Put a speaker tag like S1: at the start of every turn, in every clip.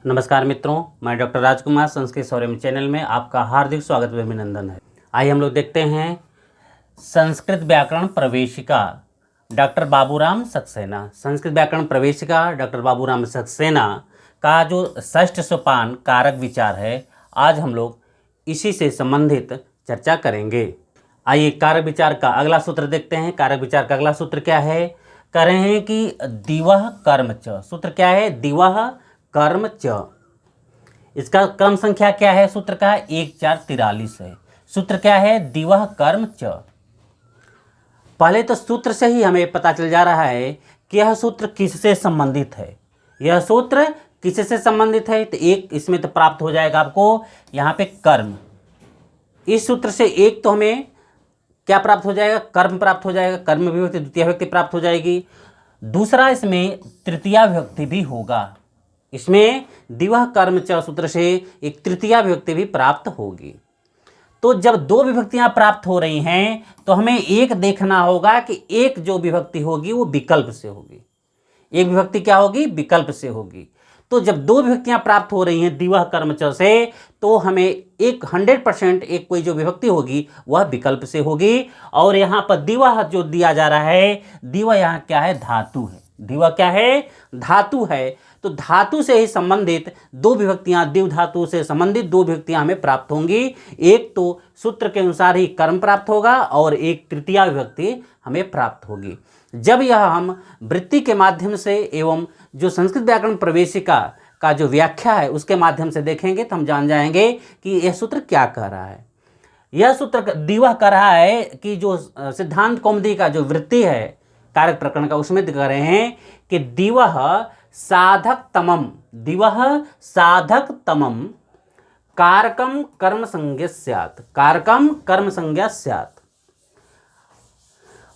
S1: नमस्कार मित्रों, मैं डॉक्टर राजकुमार संस्कृत सौर्यम चैनल में आपका हार्दिक स्वागत व अभिनंदन है। आइए हम लोग देखते हैं संस्कृत व्याकरण प्रवेशिका डॉक्टर बाबूराम सक्सेना। संस्कृत व्याकरण प्रवेशिका डॉक्टर बाबूराम सक्सेना का जो षष्ठ सोपान कारक विचार है, आज हम लोग इसी से संबंधित चर्चा करेंगे। आइए कारक विचार का अगला सूत्र देखते हैं। कारक विचार का अगला सूत्र क्या है? कह रहे हैं कि दिवह कर्म च। सूत्र क्या है? दिवह कर्म च। इसका क्रम संख्या क्या है? सूत्र का 1443 है। सूत्र क्या है? दिवह कर्म च। पहले तो सूत्र से ही हमें पता चल जा रहा है कि यह सूत्र किससे संबंधित है। यह सूत्र किससे संबंधित है? तो एक इसमें तो प्राप्त हो जाएगा आपको यहाँ पे कर्म। इस सूत्र से एक तो हमें क्या प्राप्त हो जाएगा? कर्म प्राप्त हो जाएगा। कर्म विभक्ति द्वितीय विभक्ति प्राप्त हो जाएगी। दूसरा इसमें तृतीया विभक्ति भी होगा। इसमें दिवह कर्म च सूत्र से एक तृतीया विभक्ति भी प्राप्त होगी। तो जब दो विभक्तियां प्राप्त हो रही हैं तो हमें एक देखना होगा कि एक जो विभक्ति होगी वो विकल्प से होगी। एक विभक्ति क्या होगी? विकल्प से होगी। तो जब दो विभक्तियां प्राप्त हो रही हैं दिवह कर्म च से, तो हमें एक 100% एक कोई जो विभक्ति होगी वह विकल्प से होगी। और यहाँ पर दिवह जो दिया जा रहा है, दिवह यहाँ क्या है? धातु है। दिवह क्या है? धातु है। तो धातु से ही संबंधित दो विभक्तियां, दिव धातु से संबंधित दो विभक्तियां हमें प्राप्त होंगी। एक तो सूत्र के अनुसार ही कर्म प्राप्त होगा और एक तृतीया विभक्ति हमें प्राप्त होगी। जब यह हम वृत्ति के माध्यम से एवं जो संस्कृत व्याकरण प्रवेशिका का जो व्याख्या है उसके माध्यम से देखेंगे तो हम जान जाएंगे कि यह सूत्र क्या कह रहा है। यह सूत्र दिवह कह रहा है कि जो सिद्धांत कौमुदी का जो वृत्ति है कारक प्रकरण का, उसमें कह रहे हैं कि दिवह साधक तमम, दिवह साधक तमम कारकम कर्म संज्ञा स्यात्, कारकम कर्म संज्ञा स्यात्।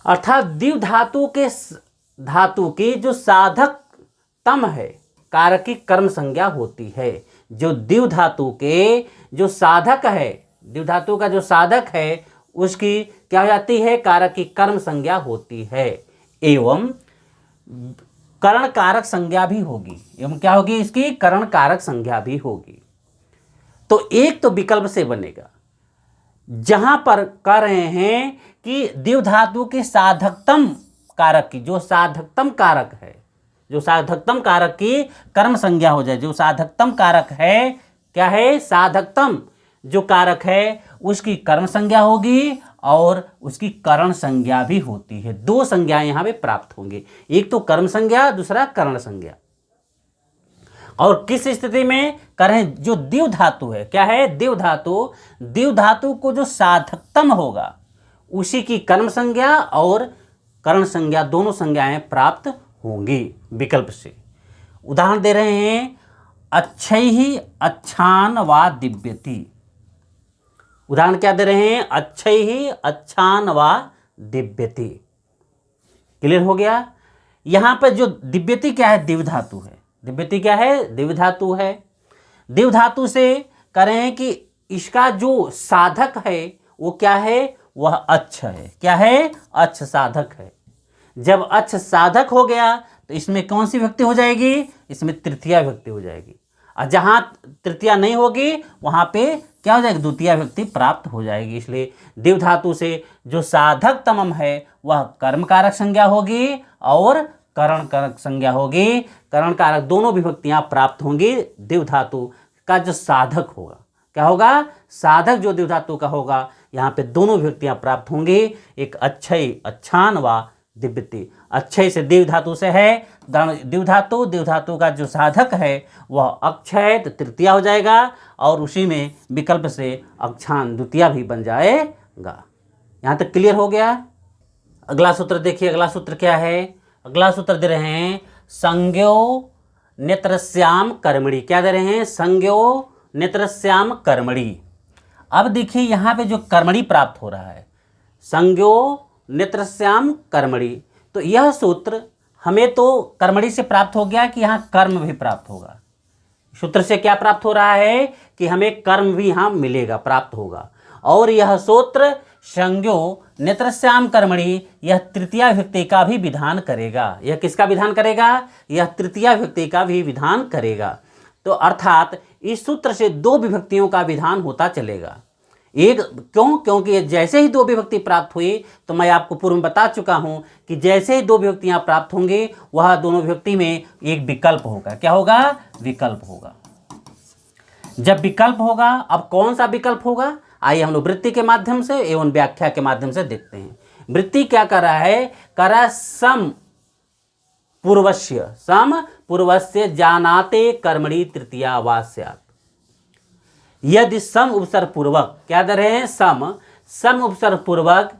S1: अर्थात दिव धातु की जो साधक तम है, कारक की कर्म संज्ञा होती है। जो दिव धातु के जो साधक है, दिव धातु का जो साधक है उसकी क्या हो जाती है? कारक की कर्म संज्ञा होती है। एवं करण कारक संज्ञा भी होगी। एवं क्या होगी? इसकी करण कारक संज्ञा भी होगी। तो एक तो विकल्प से बनेगा। जहां पर कह रहे हैं कि दिव धातु के साधकतम कारक की, जो साधकतम कारक है, जो साधकतम कारक की कर्म संज्ञा हो जाए। जो साधकतम कारक है क्या है? साधकतम जो कारक है उसकी कर्म संज्ञा होगी और उसकी करण संज्ञा भी होती है। दो संज्ञाएं यहां पे प्राप्त होंगे, एक तो कर्म संज्ञा, दूसरा करण संज्ञा। और किस स्थिति में करें? जो दिव धातु है, क्या है? दिव धातु, दिव धातु को जो साधकतम होगा उसी की कर्म संज्ञा और करण संज्ञा दोनों संज्ञाएं प्राप्त होंगी विकल्प से। उदाहरण दे रहे हैं, अच्छैहि अच्छान वा दिव्यति। उदाहरण क्या दे रहे हैं? अच्छैहि अच्छान वा दिव्यति। क्लियर हो गया? यहां पर जो दिव्यति क्या है? दिव धातु है। दिव्यति क्या है? दिव धातु है। दिव धातु से कह रहे हैं कि इसका जो साधक है वो क्या है? वह अच्छ है। क्या है? अच्छ साधक है। जब अच्छ साधक हो गया तो इसमें कौन सी विभक्ति हो जाएगी? इसमें तृतीया विभक्ति हो जाएगी। और जहां तृतीया नहीं होगी वहां पे क्या हो जाएगी? द्वितीया विभक्ति प्राप्त हो जाएगी। इसलिए दिव धातु से जो साधक तमम है वह कर्म कारक संज्ञा होगी और करण कारक संज्ञा होगी। करण कारक दोनों विभक्तियां प्राप्त होंगी। दिव धातु का जो साधक होगा, क्या होगा? साधक जो दिव धातु का होगा, यहाँ पे दोनों विभक्तियां प्राप्त होंगी। एक अच्छै अच्छान वा दिव्यति। अच्छै से दिव धातु से है, दिव धातु का जो साधक है वह अक्षय तो तृतीया हो जाएगा और उसी में विकल्प से अक्षान द्वितीया भी बन जाएगा। यहाँ तक क्लियर हो गया? अगला सूत्र देखिए। अगला सूत्र क्या है? अगला सूत्र दे रहे हैं संज्ञो नेत्रस्याम कर्मणि। क्या दे रहे हैं? संज्ञो नेत्रस्याम कर्मणि। अब देखिए यहाँ पे जो कर्मणि प्राप्त हो रहा है, संज्ञो नेत्रस्याम कर्मणि, तो यह सूत्र हमें तो कर्मणि से प्राप्त हो गया कि यहाँ कर्म भी प्राप्त होगा। सूत्र से क्या प्राप्त हो रहा है कि हमें कर्म भी यहाँ मिलेगा, प्राप्त होगा। और यह सूत्र संज्ञो नेत्रस्याम कर्मणि, यह तृतीया विभक्ति का भी विधान करेगा। यह किसका विधान करेगा? यह तृतीया विभक्ति का भी विधान करेगा। तो अर्थात इस सूत्र से दो विभक्तियों का विधान होता चलेगा। एक क्यों? क्योंकि जैसे ही दो विभक्ति प्राप्त हुई, तो मैं आपको पूर्व में बता चुका हूं कि जैसे ही दो विभक्तियां प्राप्त होंगी वह दोनों विभक्ति में एक विकल्प होगा। क्या होगा? विकल्प होगा। जब विकल्प होगा, अब कौन सा विकल्प होगा? आइए हम लोग वृत्ति के माध्यम से एवं व्याख्या के माध्यम से देखते हैं। वृत्ति क्या कर रहा है? कर रहा है सम पूर्वस्य जानाते कर्मणि तृतीया वा स्यात्। यदि सम उपसर्ग पूर्वक, क्या दे रहे हैं? सम उपसर्ग पूर्वक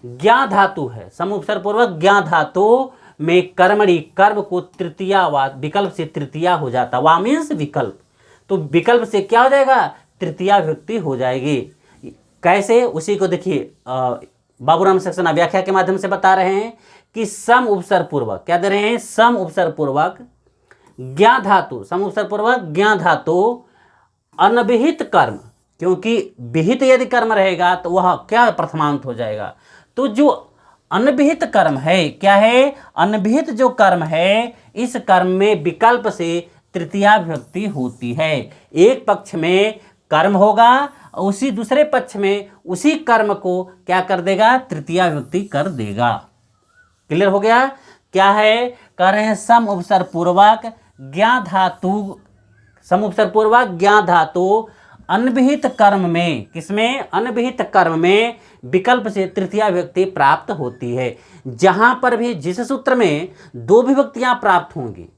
S1: ज्ञा धातु है, सम उपसर्ग पूर्वक ज्ञा धातु में कर्मणि, कर्म को तृतीया वा, विकल्प से तृतीया हो जाता। वा मीन्स विकल्प, तो विकल्प से क्या हो जाएगा? तृतीया विभक्ति हो जाएगी। कैसे? उसी को देखिए, बाबूराम सक्सेना व्याख्या के माध्यम से बता रहे हैं कि सम उपसर्ग पूर्वक, क्या दे रहे हैं? सम उपसर्ग पूर्वक ज्ञा धातु, सम उपसर्ग पूर्वक ज्ञा धातु अनभिहित कर्म, क्योंकि विहित यदि कर्म रहेगा तो वह क्या प्रथमांत हो जाएगा। तो जो अनभिहित कर्म है, क्या है? अनभिहित जो कर्म है, इस कर्म में विकल्प से तृतीया विभक्ति होती है। एक पक्ष में कर्म होगा, उसी दूसरे पक्ष में उसी कर्म को क्या कर देगा? तृतीया विभक्ति कर देगा। क्लियर हो गया? क्या है? कह रहे हैं सम उपसर्ग पूर्वक ज्ञा धातु, सम उपसर्ग पूर्वक ज्ञा धातु अनभिहित कर्म में, किसमें? अनभिहित कर्म में विकल्प से तृतीया विभक्ति प्राप्त होती है। जहां पर भी जिस सूत्र में दो विभक्तियां प्राप्त होंगी,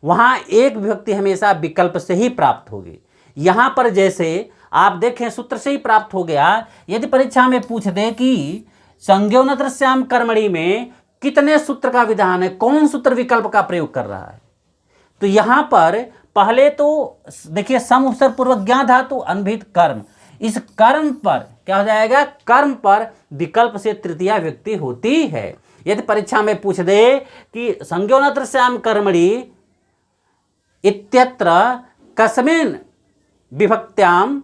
S1: वहां एक विभक्ति हमेशा विकल्प से ही प्राप्त होगी। यहां पर जैसे आप देखें सूत्र से ही प्राप्त हो गया। यदि परीक्षा में पूछ दे कि संज्ञोनत्रस्याम कर्मणि में कितने सूत्र का विधान है, कौन सूत्र विकल्प का प्रयोग कर रहा है, तो यहां पर पहले तो देखिए सम उपसर्ग पूर्वक ज्ञा धातु अनभिहित कर्म, इस कर्म पर क्या हो जाएगा? कर्म पर विकल्प से तृतीया विभक्ति होती है। यदि परीक्षा में पूछ दे कि संज्ञोनत्रस्याम कर्मणि इत्यत्र कस्मिन् विभक्त्याम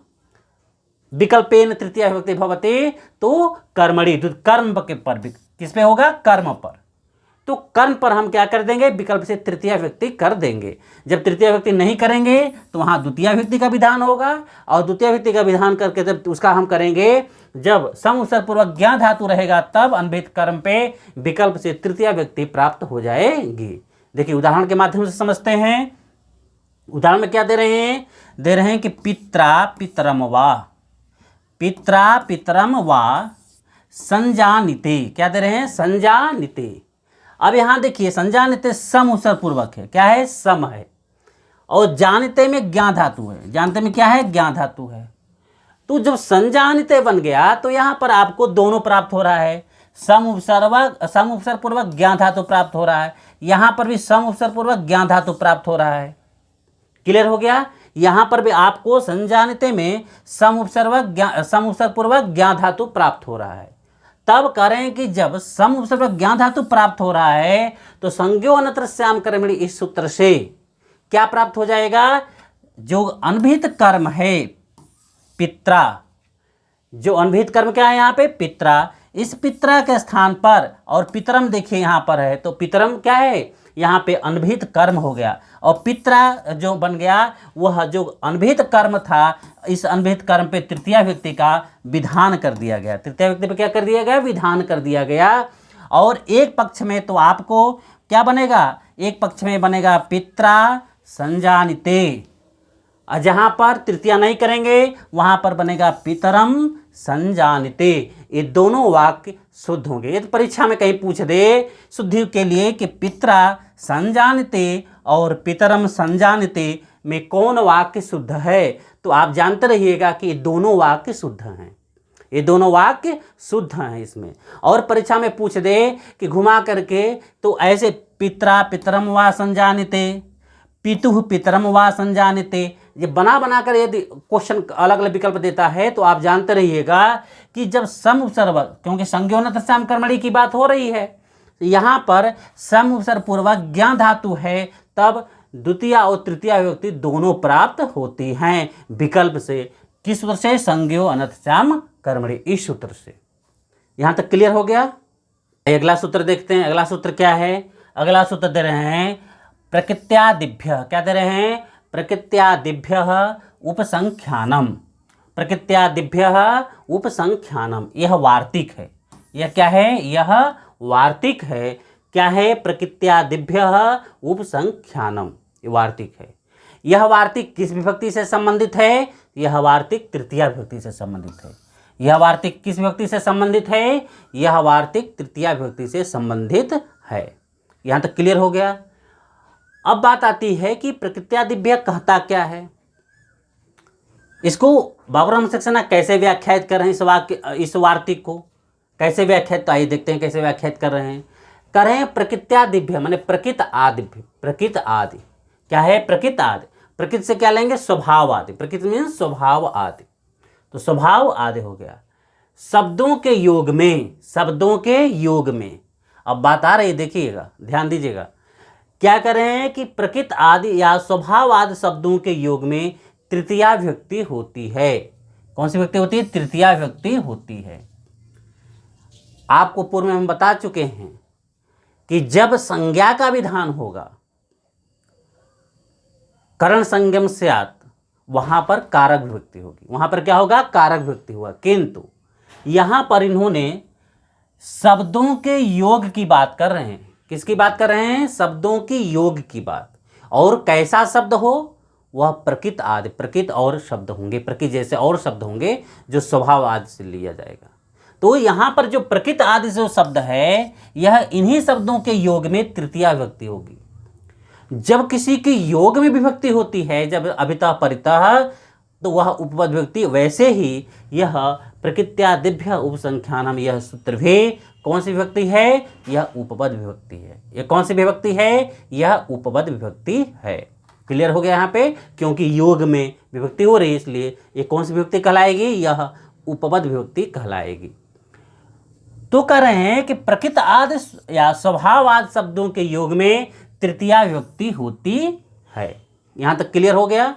S1: विकल्पेन तृतीया विभक्ति भवति, तो कर्मणि, कर्म के पर, किस पे होगा? कर्म पर। तो कर्म पर हम क्या कर देंगे? विकल्प से तृतीया विभक्ति कर देंगे। जब तृतीया विभक्ति नहीं करेंगे तो वहां द्वितीया विभक्ति का विधान होगा, और द्वितीया विभक्ति का विधान करके जब उसका हम करेंगे, जब सम उपसर्ग पूर्वक ज्ञा धातु रहेगा, तब अनभिहित कर्म पे विकल्प से तृतीया विभक्ति प्राप्त हो जाएगी। देखिए उदाहरण के माध्यम से समझते हैं। उदाहरण में क्या दे रहे हैं? दे रहे हैं कि पित्रा पितरम वा, पित्रा पितरम वा संजानिते, क्या दे रहे हैं? संजानिते। अब यहां देखिए संजानिते सम उपसर्ग पूर्वक है, क्या है? सम है, और जानिते में ज्ञा धातु है। जानते में क्या है? ज्ञा धातु है। तो जब संजानिते बन गया तो यहां पर आपको दोनों प्राप्त हो रहा है। सम उपसर्ग पूर्वक ज्ञा धातु प्राप्त हो रहा है, यहां पर भी सम उपसर्ग पूर्वक ज्ञा धातु प्राप्त हो रहा है। क्लियर हो गया? यहां पर भी आपको संजानिते में सम उपसर्ग पूर्वक ज्ञा धातु प्राप्त हो रहा है। तब करें कि जब सम उपसर्ग ज्ञा धातु प्राप्त हो रहा है तो संज्ञो अनत्रस्याम कर्मणि, इस सूत्र से क्या प्राप्त हो जाएगा? जो अनभिहित कर्म है पित्रा, जो अनभिहित कर्म क्या है यहाँ पे? पित्रा। इस पित्रा के स्थान पर, और पितरम देखिए यहाँ पर है, तो पितरम क्या है? यहाँ पे अनभिहित कर्म हो गया, और पित्रा जो बन गया वह जो अनभिहित कर्म था, इस अनभिहित कर्म पे तृतीया विभक्ति का विधान कर दिया गया। तृतीया विभक्ति पे क्या कर दिया गया? विधान कर दिया गया। और एक पक्ष में तो आपको क्या बनेगा? एक पक्ष में बनेगा पित्रा संजानिते, और जहाँ पर तृतीया नहीं करेंगे वहाँ पर बनेगा पितरम संजानिते। ये दोनों वाक्य शुद्ध होंगे। यदि परीक्षा में कहीं पूछ दे शुद्धि के लिए कि पित्रा संजानिते और पितरम संजानिते में कौन वाक्य शुद्ध है, तो आप जानते रहिएगा कि ये दोनों वाक्य शुद्ध हैं, ये दोनों वाक्य शुद्ध हैं इसमें। और परीक्षा में पूछ दे कि घुमा करके, तो ऐसे पित्रा पितरम वा संजानिते, पितुः पितरम वा संजानिते, ये बना कर यदि क्वेश्चन अलग अलग विकल्प देता है तो आप जानते रहिएगा कि जब सम उपसर्ग, क्योंकि संज्ञोनत्रस्याम कर्मणि की बात हो रही है, यहाँ पर सम उपसर्ग पूर्वक ज्ञा धातु है, तब द्वितीया और तृतीया विभक्ति दोनों प्राप्त होती हैं विकल्प से। किस सूत्र से? संज्ञो अनत्रस्याम कर्मणि, इस सूत्र से। यहाँ तक क्लियर हो गया? अगला सूत्र देखते हैं। अगला सूत्र क्या है? अगला सूत्र दे रहे हैं प्रकृत्यादिभ्य, क्या दे रहे हैं? प्रकृत्यादिभ्यः उपसंख्यानम, प्रकृत्यादिभ्यः उपसंख्यानम, यह वार्तिक है। यह क्या है? यह वार्तिक है। क्या है? प्रकृत्यादिभ्यः उपसंख्यानम, ये वार्तिक है। यह वार्तिक किस विभक्ति से संबंधित है? यह वार्तिक तृतीया विभक्ति से संबंधित है। यह वार्तिक किस विभक्ति से संबंधित है? यह वार्तिक तृतीया विभक्ति से संबंधित है। यहाँ तक क्लियर हो गया। अब बात आती है कि प्रकृत्यादिभ्य कहता क्या है। इसको बाबूराम सक्सेना कैसे व्याख्यात कर रहे हैं? इस वाक्य, इस वार्तिक को कैसे व्याख्यात, तो आइए देखते हैं कैसे व्याख्यात कर रहे हैं। कर रहे हैं प्रकृत्यादिभ्य माने प्रकृत आदिभ्य। प्रकृत आदि क्या है? प्रकृत आदि। प्रकृत से क्या लेंगे? स्वभाव आदि। प्रकृत मीन्स स्वभाव आदि, तो स्वभाव आदि हो गया। शब्दों के योग में, शब्दों के योग में। अब बात आ रही है, देखिएगा, ध्यान दीजिएगा। क्या कर रहे हैं कि प्रकृत आदि या स्वभाव आदि शब्दों के योग में तृतीया विभक्ति होती है। कौन सी विभक्ति होती है? तृतीया विभक्ति होती है। आपको पूर्व में हम बता चुके हैं कि जब संज्ञा का विधान होगा, करण संगम स्यात्, वहां पर कारक विभक्ति होगी। वहां पर क्या होगा? कारक विभक्ति होगा। किंतु यहां पर इन्होंने शब्दों के योग की बात कर रहे हैं। किसकी बात कर रहे हैं? शब्दों की योग की बात। और कैसा शब्द हो? वह प्रकृत आदि, प्रकृत और शब्द होंगे, प्रकृत जैसे और शब्द होंगे जो स्वभाव आदि से लिया जाएगा। तो यहां पर जो प्रकृत आदि जो शब्द है, यह इन्हीं शब्दों के योग में तृतीया विभक्ति होगी। जब किसी की योग में विभक्ति होती है, जब अभितः परितः, तो वह उपपद विभक्ति। वैसे ही यह प्रकृत्यादिभ्य उपसंख्यानम, यह सूत्र भी कौन सी विभक्ति है? यह उपपद विभक्ति है। यह कौन सी विभक्ति है? यह उपपद विभक्ति है। क्लियर हो गया यहाँ पे? क्योंकि योग में विभक्ति हो रही है, इसलिए ये कौन सी विभक्ति कहलाएगी? यह उपपद विभक्ति कहलाएगी। तो कह रहे हैं कि प्रकृत आदि या स्वभाव आदि शब्दों के योग में तृतीया विभक्ति होती है। यहां तक क्लियर हो गया।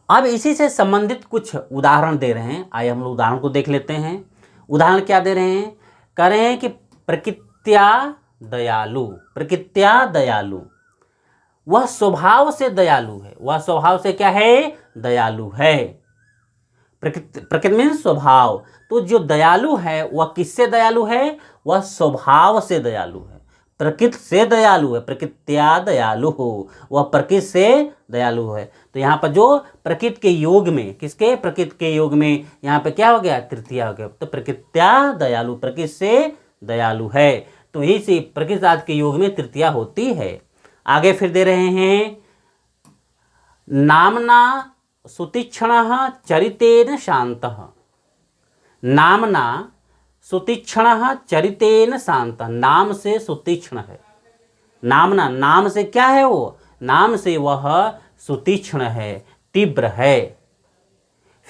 S1: अब इसी से संबंधित कुछ उदाहरण दे रहे हैं। आइए हम लोग उदाहरण को देख लेते हैं। उदाहरण क्या दे रहे हैं? कह रहे हैं कि प्रकृत्या दयालु, प्रकृत्या दयालु, वह स्वभाव से दयालु है। वह स्वभाव से क्या है? दयालु है। प्रकृति मीन्स स्वभाव। तो जो दयालु है वह किससे दयालु है? वह स्वभाव से दयालु है, प्रकृति से दयालु है। प्रकृत्या दयालु हो, वह प्रकृति से दयालु है। तो यहाँ पर जो प्रकृति के योग में, किसके? प्रकृति के योग में यहाँ पे क्या हो गया? तृतीया हो गया। तो प्रकृत्या दयालु, प्रकृति से दयालु है। तो यही से प्रकृति आदि के योग में तृतीया होती है। आगे फिर दे रहे हैं, नामना सुतीक्ष्णः चरितेन शान्तः। नामना सुतीक्ष्णः चरितेन शान्तः, नाम से सुतीक्ष्ण है। नामना, नाम से क्या है? वो नाम से वह सुतीक्ष्ण है, तीव्र है।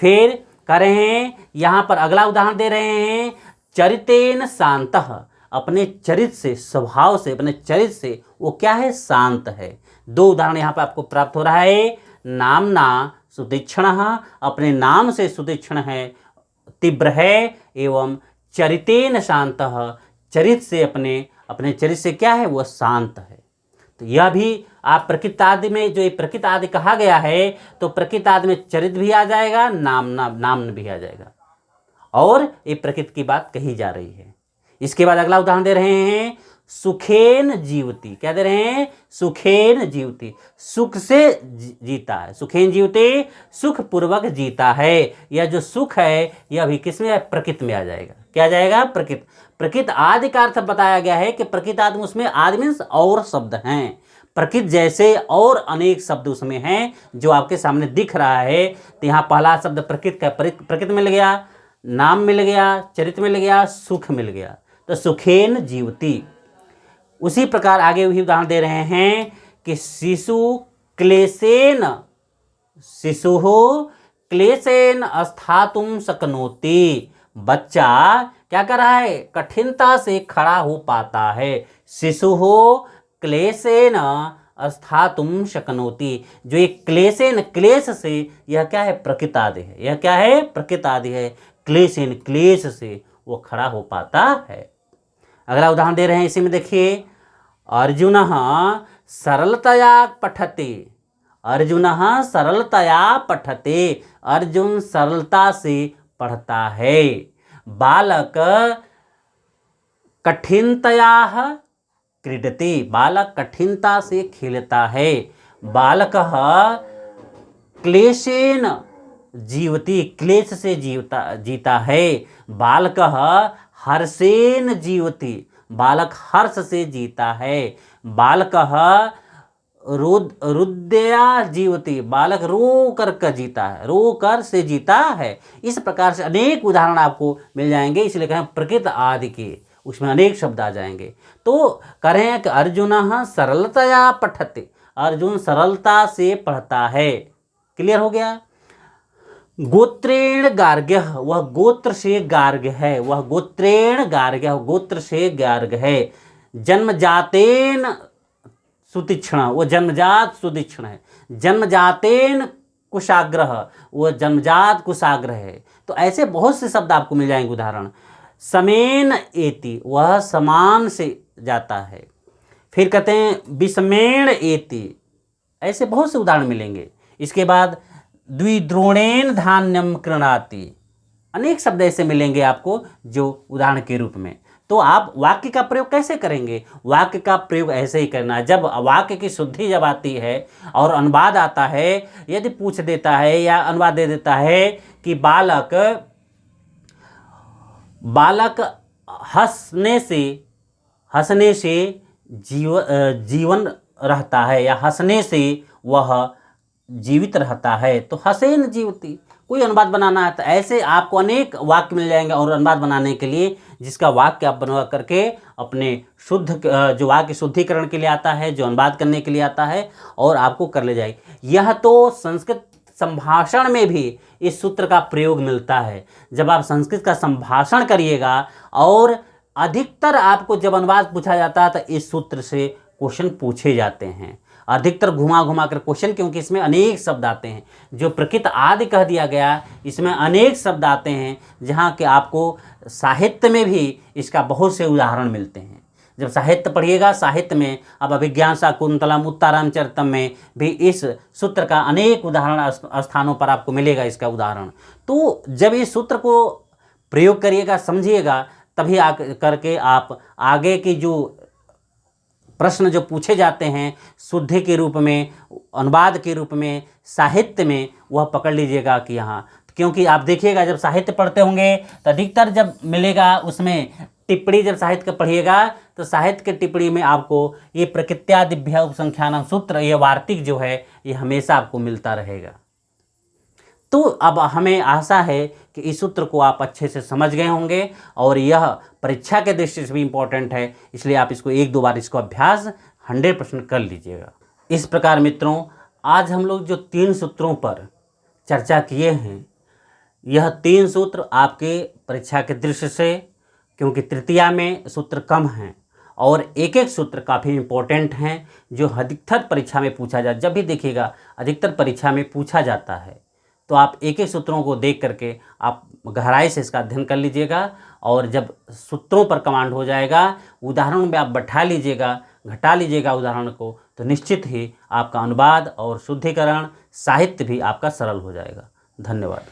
S1: फिर कह रहे हैं, यहां पर अगला उदाहरण दे रहे हैं, चरितेन शान्तः, अपने चरित्र से, स्वभाव से, अपने चरित्र से वो क्या है? शांत है। दो उदाहरण यहाँ पर आपको प्राप्त हो रहा है। नामना सुतीक्ष्णः, अपने नाम से सुतीक्ष्ण है, तीव्र है, एवं चरितेन शान्तः, चरित्र से, अपने चरित्र से क्या है? वह शांत है। तो यह भी आप प्रकृत आदि में, जो ये प्रकृत आदि कहा गया है, तो प्रकृत आदि में चरित्र भी आ जाएगा, नाम भी आ जाएगा, और ये प्रकृति की बात कही जा रही है। इसके बाद अगला उदाहरण दे रहे हैं, सुखेन जीवती। क्या दे रहे हैं? सुखेन जीवती, सुख से जीता है। सुखेन जीवती, सुख पूर्वक जीता है। यह जो सुख है यह भी किस में? प्रकृति में आ जाएगा। क्या जाएगा? प्रकृति। प्रकृति आदि का अर्थ बताया गया है कि प्रकृति आदि, उसमें आदि मीन्स और शब्द हैं। प्रकृति जैसे और अनेक शब्द उसमें हैं जो आपके सामने दिख रहा है। तो यहाँ पहला शब्द प्रकृति का, प्रकृति मिल गया, नाम मिल गया, चरित्र मिल गया, सुख मिल गया। तो सुखेन जीवती। उसी प्रकार आगे वही उदाहरण दे रहे हैं कि शिशु क्लेशेन, शिशु क्लेशेन स्थातुं शक्नोति, बच्चा क्या कर रहा है? कठिनता से खड़ा हो पाता है। शिशु क्लेशेन स्थातुं शक्नोति, जो ये क्लेशेन, क्लेश से, यह क्या है? प्रकृति आदि है। यह क्या है? प्रकृति आदि है। क्लेशेन, क्लेश से वो खड़ा हो पाता है। अगला उदाहरण दे रहे हैं इसी में, देखिए, अर्जुनः सरलतया पठति, अर्जुनः सरलतया पठते, अर्जुन सरलता से पढ़ता है। बालक कठिनतया क्रीडति, बालक कठिनता से खेलता है। बालकः क्लेशेन जीवति, क्लेश से जीता है। बालकः हर्षेन जीवति, बालक हर्ष से जीता है। बालकः रुद्या जीवति, बालक रो कर जीता है, रो कर से जीता है। इस प्रकार से अनेक उदाहरण आपको मिल जाएंगे, इसलिए कहें प्रकृत आदि के, उसमें अनेक शब्द आ जाएंगे। तो करें कि अर्जुनः सरलतया पठते, अर्जुन सरलता से पढ़ता है। क्लियर हो गया। गोत्रेण गार्ग्यः, वह गोत्र से गार्ग्य है, वह गोत्रेण गार्ग्यः, गोत्र से गार्ग्य है। जन्मजातेन सुतीक्ष्ण, वो जन्मजात सुतीक्ष्ण है। जन्मजातेन कुशाग्रह, वो जन्मजात कुशाग्र है। तो ऐसे बहुत से शब्द आपको मिल जाएंगे उदाहरण। समेन एति, वह समान से जाता है। फिर कहते हैं विषमेण एति, ऐसे बहुत से उदाहरण मिलेंगे। इसके बाद द्विद्रोणेन धान्यम कृणाति, अनेक शब्द ऐसे मिलेंगे आपको जो उदाहरण के रूप में। तो आप वाक्य का प्रयोग कैसे करेंगे? वाक्य का प्रयोग ऐसे ही करना है। जब वाक्य की शुद्धि जब आती है और अनुवाद आता है, यदि पूछ देता है या अनुवाद दे देता है कि बालक हंसने से जीवन रहता है, या हंसने से वह जीवित रहता है, तो हंसेन जीवति, कोई अनुवाद बनाना है तो ऐसे आपको अनेक वाक्य मिल जाएंगे। और अनुवाद बनाने के लिए जिसका वाक्य आप बनवा करके अपने शुद्ध जो वाक्य शुद्धिकरण के लिए आता है, जो अनुवाद करने के लिए आता है, और आपको कर ले जाएगी। यह तो संस्कृत संभाषण में भी इस सूत्र का प्रयोग मिलता है। जब आप संस्कृत का संभाषण करिएगा और अधिकतर आपको जब अनुवाद पूछा जाता है तो इस सूत्र से क्वेश्चन पूछे जाते हैं। अधिकतर घुमा घुमा कर क्वेश्चन, क्योंकि इसमें अनेक शब्द आते हैं। जो प्रकृत आदि कह दिया गया, इसमें अनेक शब्द आते हैं, जहाँ के आपको साहित्य में भी इसका बहुत से उदाहरण मिलते हैं। जब साहित्य पढ़िएगा, साहित्य में अब अभिज्ञान शाकुंतलम उत्तरामचरितम में भी इस सूत्र का अनेक उदाहरण स्थानों पर आपको मिलेगा, इसका उदाहरण। तो जब इस सूत्र को प्रयोग करिएगा, समझिएगा, तभी करके आप आगे की जो प्रश्न जो पूछे जाते हैं शुद्धि के रूप में, अनुवाद के रूप में, साहित्य में, वह पकड़ लीजिएगा कि यहाँ। क्योंकि आप देखिएगा जब साहित्य पढ़ते होंगे तो अधिकतर जब मिलेगा उसमें टिप्पणी, जब साहित्य का पढ़िएगा तो साहित्य के टिप्पणी में आपको ये प्रकृत्यादिभ्य उपसंख्यानम सूत्र, ये वार्तिक जो है, ये हमेशा आपको मिलता रहेगा। तो अब हमें आशा है कि इस सूत्र को आप अच्छे से समझ गए होंगे, और यह परीक्षा के दृष्टि से भी इम्पोर्टेंट है, इसलिए आप इसको 1-2 बार इसको अभ्यास 100% कर लीजिएगा। इस प्रकार मित्रों, आज हम लोग जो 3 सूत्रों पर चर्चा किए हैं, यह 3 सूत्र आपके परीक्षा के दृष्टि से, क्योंकि तृतीया में सूत्र कम हैं और एक एक सूत्र काफ़ी इम्पोर्टेंट हैं, जो अधिकतर परीक्षा में पूछा जाता, जब भी देखिएगा अधिकतर परीक्षा में पूछा जाता है, तो आप एक एक सूत्रों को देख करके आप गहराई से इसका अध्ययन कर लीजिएगा। और जब सूत्रों पर कमांड हो जाएगा, उदाहरणों में आप बैठा लीजिएगा, घटा लीजिएगा उदाहरण को, तो निश्चित ही आपका अनुवाद और शुद्धिकरण, साहित्य भी आपका सरल हो जाएगा। धन्यवाद।